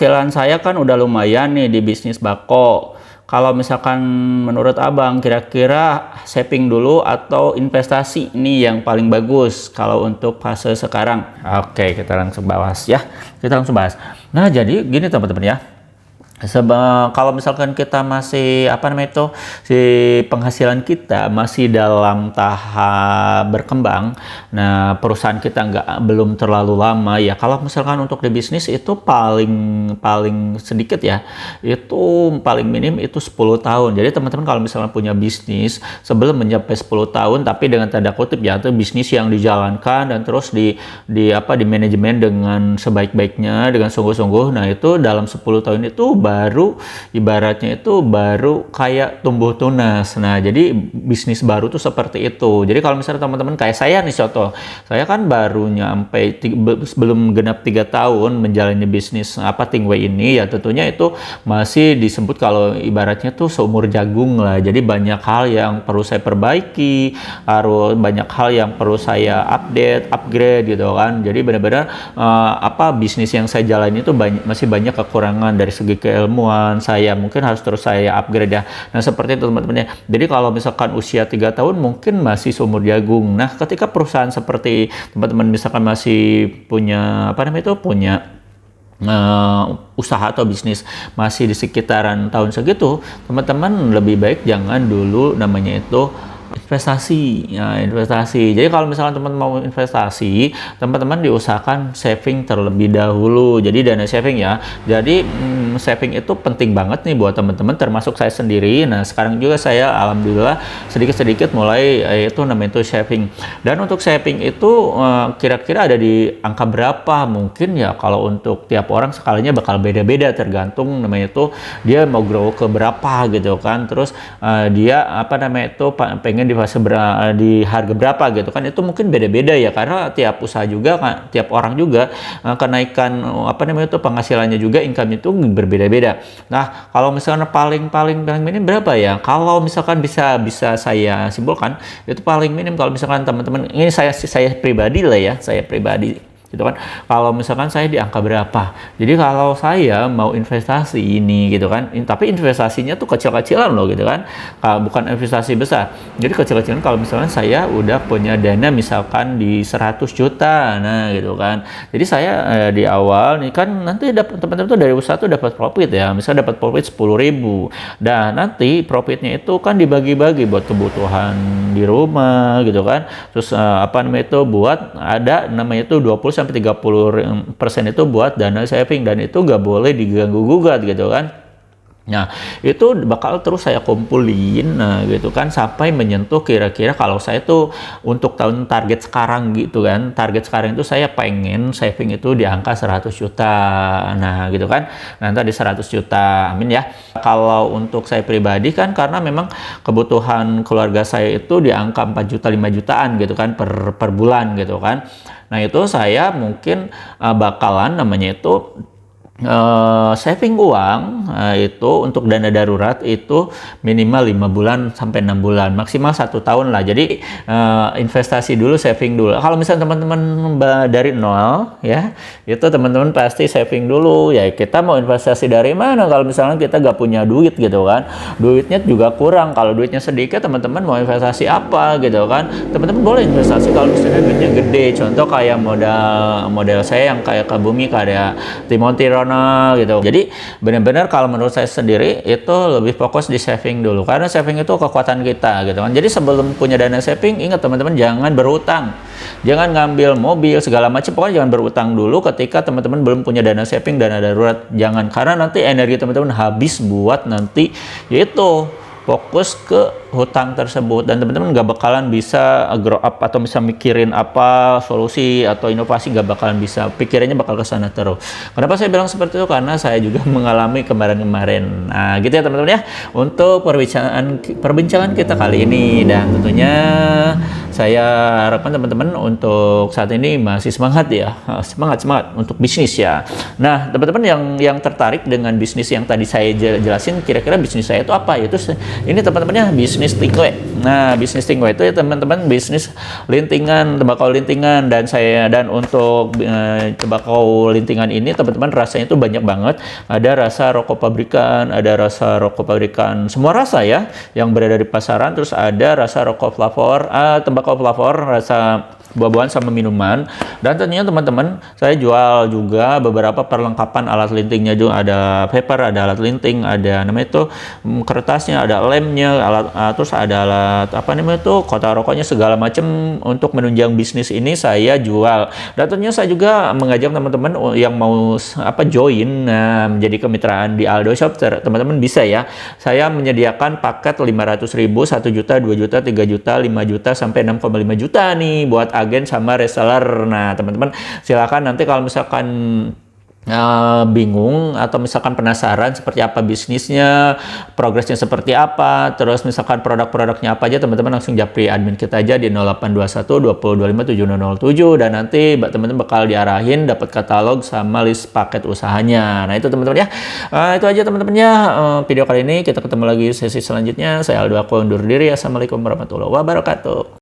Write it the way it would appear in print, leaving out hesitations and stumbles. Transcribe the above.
Penghasilan saya kan udah lumayan nih di bisnis bako. Kalau misalkan menurut Abang, kira-kira saving dulu atau investasi ini yang paling bagus kalau untuk fase sekarang? Oke, kita langsung bahas ya. Kita langsung bahas. Nah, jadi gini teman-teman ya. Kalau misalkan kita masih si penghasilan kita masih dalam tahap berkembang, nah perusahaan kita belum terlalu lama ya. Kalau misalkan untuk di bisnis itu paling sedikit ya, itu paling minim itu 10 tahun. Jadi teman-teman kalau misalkan punya bisnis sebelum mencapai 10 tahun, tapi dengan tanda kutip ya, itu bisnis yang dijalankan dan terus di manajemen dengan sebaik-baiknya, dengan sungguh-sungguh. Nah itu dalam 10 tahun itu baru ibaratnya itu baru kayak tumbuh tunas. Nah jadi bisnis baru tuh seperti itu. Jadi kalau misalnya teman-teman kayak saya nih, contoh saya kan baru nyampe belum genap 3 tahun menjalani bisnis Tingway ini ya, tentunya itu masih disebut kalau ibaratnya tuh seumur jagung lah. Jadi banyak hal yang perlu saya perbaiki, harus banyak hal yang perlu saya upgrade gitu kan. Jadi benar-benar bisnis yang saya jalani itu masih banyak kekurangan dari segi keilmuan. Saya mungkin harus terus saya upgrade ya. Nah seperti itu teman-teman ya. Jadi kalau misalkan usia 3 tahun mungkin masih seumur jagung. Nah ketika perusahaan seperti teman-teman misalkan masih punya usaha atau bisnis masih di sekitaran tahun segitu, teman-teman lebih baik jangan dulu namanya itu investasi. Jadi kalau misalnya teman mau investasi, teman-teman diusahakan saving terlebih dahulu. Jadi dana saving ya. Jadi saving itu penting banget nih buat teman-teman, termasuk saya sendiri. Nah sekarang juga saya alhamdulillah sedikit-sedikit mulai itu namanya itu saving. Dan untuk saving itu kira-kira ada di angka berapa? Mungkin ya kalau untuk tiap orang skaalanya bakal beda-beda, tergantung namanya itu dia mau grow ke berapa gitu kan. Terus dia pengen di fase di harga berapa gitu kan, itu mungkin beda-beda ya, karena tiap usaha juga kan, tiap orang juga kenaikan penghasilannya juga, income itu berbeda-beda. Nah kalau misalnya paling minim berapa ya, kalau misalkan bisa saya simpulkan itu paling minim kalau misalkan teman-teman ini saya pribadi lah ya, saya pribadi gitu kan, kalau misalkan saya di angka berapa. Jadi kalau saya mau investasi ini gitu kan, tapi investasinya tuh kecil-kecilan loh gitu kan, bukan investasi besar. Jadi kecil-kecilan kalau misalkan saya udah punya dana misalkan di 100 juta, nah gitu kan. Jadi saya di awal nih kan nanti dapat teman-teman tuh dari usaha tuh dapat profit ya, misalnya dapat profit 10.000. Dan nanti profitnya itu kan dibagi-bagi buat kebutuhan di rumah gitu kan. Terus buat ada namanya itu 20-30% itu buat dana saving, dan itu nggak boleh diganggu-gugat gitu kan. Nah itu bakal terus saya kumpulin gitu kan, sampai menyentuh kira-kira kalau saya tuh untuk target sekarang gitu kan, target sekarang itu saya pengen saving itu di angka 100 juta. Nah gitu kan, nanti di 100 juta, amin ya. Kalau untuk saya pribadi kan, karena memang kebutuhan keluarga saya itu di angka 4 juta 5 jutaan gitu kan per bulan gitu kan. Nah itu saya mungkin bakalan namanya itu saving uang itu untuk dana darurat itu minimal 5 bulan sampai 6 bulan, maksimal 1 tahun lah. Jadi investasi dulu, saving dulu. Kalau misalnya teman-teman dari nol ya, itu teman-teman pasti saving dulu ya. Kita mau investasi dari mana kalau misalnya kita gak punya duit gitu kan, duitnya juga kurang. Kalau duitnya sedikit, teman-teman mau investasi apa gitu kan. Teman-teman boleh investasi kalau misalnya duitnya gede, contoh kayak model saya yang kayak ke bumi, kayak Timothy gitu. Jadi benar-benar kalau menurut saya sendiri itu lebih fokus di saving dulu, karena saving itu kekuatan kita gitu kan. Jadi sebelum punya dana saving, ingat teman-teman jangan berutang, jangan ngambil mobil segala macam, pokoknya jangan berutang dulu ketika teman-teman belum punya dana saving, dana darurat jangan, karena nanti energi teman-teman habis buat nanti yaitu fokus ke hutang tersebut, dan teman-teman gak bakalan bisa grow up atau bisa mikirin apa solusi atau inovasi, gak bakalan bisa, pikirannya bakal ke sana terus. Kenapa saya bilang seperti itu? Karena saya juga mengalami kemarin-kemarin. Nah gitu ya teman-teman ya, untuk perbincangan kita kali ini. Dan tentunya saya harapkan teman-teman untuk saat ini masih semangat ya, semangat untuk bisnis ya. Nah teman-teman yang tertarik dengan bisnis yang tadi saya jelasin, kira-kira bisnis saya itu apa? Itu ini teman-temannya bisnis bisnis tingwe. Nah, bisnis tingwe itu ya teman-teman bisnis lintingan, tembakau lintingan, dan untuk tembakau lintingan ini teman-teman rasanya itu banyak banget. Ada rasa rokok pabrikan, ada rasa rokok pabrikan semua rasa ya yang berada di pasaran, terus ada rasa rokok flavor, tembakau flavor, rasa buah-buahan sama minuman. Dan tentunya teman-teman saya jual juga beberapa perlengkapan alat lintingnya juga, ada paper, ada alat linting, ada namanya itu kertasnya, ada lemnya, terus ada alat apa namanya itu kotak rokoknya, segala macam untuk menunjang bisnis ini saya jual. Dan tentunya saya juga mengajak teman-teman yang mau join menjadi kemitraan di Aldo Shop, teman-teman bisa ya. Saya menyediakan paket 500.000, 1 juta, 2 juta, 3 juta, 5 juta sampai 6,5 juta nih buat agen sama reseller. Nah, teman-teman silakan nanti kalau misalkan bingung atau misalkan penasaran seperti apa bisnisnya, progresnya seperti apa, terus misalkan produk-produknya apa aja, teman-teman langsung japri admin kita aja di 0821 2025 7007, dan nanti teman-teman bakal diarahin dapat katalog sama list paket usahanya. Nah, itu teman-teman ya. Itu aja teman-teman ya video kali ini. Kita ketemu lagi sesi selanjutnya. Saya Aldo, aku undur diri. Assalamualaikum warahmatullahi wabarakatuh.